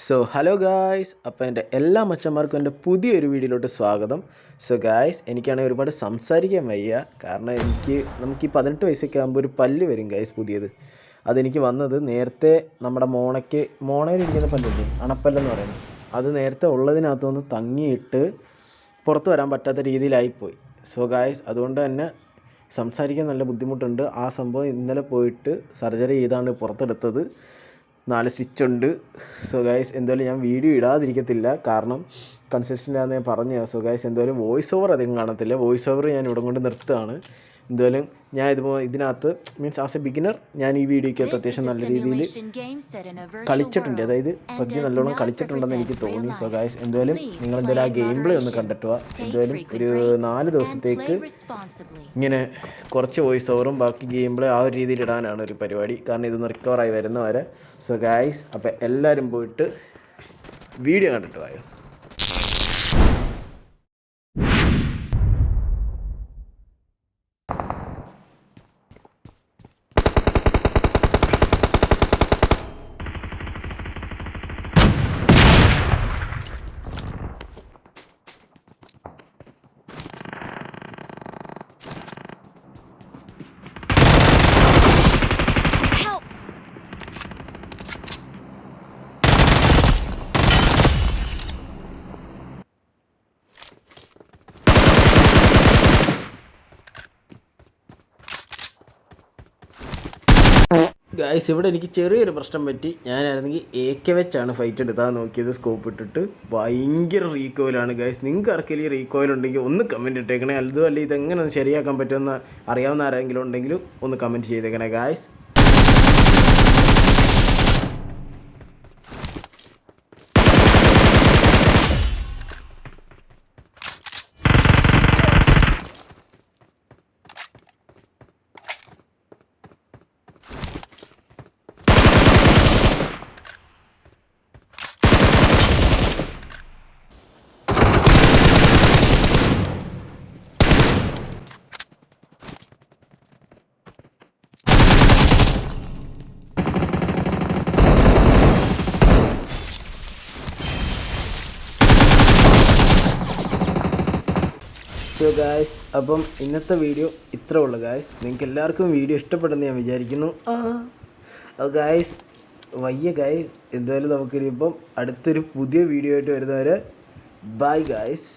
So hello guys, അപ്പോൾ എൻ്റെ എല്ലാ മച്ചന്മാർക്കും എൻ്റെ പുതിയൊരു വീഡിയോയിലോട്ട് സ്വാഗതം. സോ ഗായ്സ്, എനിക്കാണെങ്കിൽ ഒരുപാട് സംസാരിക്കാൻ വയ്യ. കാരണം നമുക്ക് ഈ 18 വയസ്സൊക്കെ ആകുമ്പോൾ ഒരു പല്ല് വരും ഗായ്സ്, പുതിയത്. അതെനിക്ക് വന്നത് നേരത്തെ നമ്മുടെ മോണയിലിരിക്കുന്ന പല്ലില്ലേ, അണപ്പല്ലെന്ന് പറയുന്നത്, അത് നേരത്തെ ഉള്ളതിനകത്തുനിന്ന് തങ്ങിയിട്ട് പുറത്ത് വരാൻ പറ്റാത്ത രീതിയിലായിപ്പോയി. സോ ഗായ്സ്, അതുകൊണ്ട് തന്നെ സംസാരിക്കാൻ നല്ല ബുദ്ധിമുട്ടുണ്ട്. ആ സംഭവം ഇന്നലെ പോയിട്ട് സർജറി ചെയ്താണ് പുറത്തെടുത്തത്. 4 സ്റ്റിച്ചുണ്ട്. സോ ഗൈസ്, എന്തായാലും ഞാൻ വീഡിയോ ഇടാതിരിക്കത്തില്ല, കാരണം കൺസിസ്റ്റൻ്റ് ആണെന്ന് ഞാൻ പറഞ്ഞു. സോ ഗൈസ്, എന്തായാലും വോയിസ് ഓവർ അധികം കാണത്തില്ല. വോയിസ് ഓവർ ഞാൻ ഇവിടെ കൊണ്ട് നിർത്തുകയാണ്. എന്തായാലും ഞാൻ ഇതിനകത്ത് മീൻസ് ആസ് എ ബിഗിനർ ഞാൻ ഈ വീഡിയോയ്ക്കകത്ത് അത്യാവശ്യം നല്ല രീതിയിൽ കളിച്ചിട്ടുണ്ട്. അതായത് പബ്ജി നല്ലോണം കളിച്ചിട്ടുണ്ടെന്ന് എനിക്ക് തോന്നി. സോ ഗൈസ്, എന്തായാലും നിങ്ങളെന്തായാലും ആ ഗെയിം പ്ലേ ഒന്ന് കണ്ടിട്ടുക. എന്തായാലും ഒരു 4 ദിവസത്തേക്ക് ഇങ്ങനെ കുറച്ച് വോയിസ് ഓവറും ബാക്കി ഗെയിം പ്ലേ ആ ഒരു രീതിയിൽ ഇടാനാണ് ഒരു പരിപാടി, കാരണം ഇതൊന്ന് റിക്കവറായി വരുന്നവരെ. സോ ഗൈസ്, അപ്പോൾ എല്ലാവരും പോയിട്ട് വീഡിയോ കണ്ടിട്ട് പോയോ. ഗായ്സ്, ഇവിടെ എനിക്ക് ചെറിയൊരു പ്രശ്നം പറ്റി. ഞാനായിരുന്നെങ്കിൽ AK വെച്ചാണ് ഫൈറ്റ് എടുത്താൽ നോക്കിയത്, സ്കോപ്പ് ഇട്ടിട്ട്. ഭയങ്കര റീകോയിലാണ് ഗായ്സ്. നിങ്ങൾക്ക് ആർക്കെങ്കിലും ഈ റീകോയിൽ ഉണ്ടെങ്കിൽ ഒന്ന് കമൻറ്റ് ഇട്ടേക്കണേ. അതുമല്ല ഇതെങ്ങനെ ഒന്ന് ശരിയാക്കാൻ പറ്റുമെന്ന് അറിയാവുന്ന ആരെങ്കിലും ഉണ്ടെങ്കിലും ഒന്ന് കമൻറ്റ് ചെയ്തേക്കണേ ഗായ്സ്. സോ ഗായ്സ്, അപ്പം ഇന്നത്തെ വീഡിയോ ഇത്രേ ഉള്ളൂ ഗായ്സ്. നിങ്ങൾക്ക് എല്ലാവർക്കും വീഡിയോ ഇഷ്ടപ്പെടുമെന്ന് ഞാൻ വിചാരിക്കുന്നു. ഗായ്സ്, വയ്യ ഗായ്സ്. എന്തായാലും നമുക്കിനിയിപ്പം അടുത്തൊരു പുതിയ വീഡിയോ ആയിട്ട് വരുന്നവരെ ബൈ ഗായ്സ്.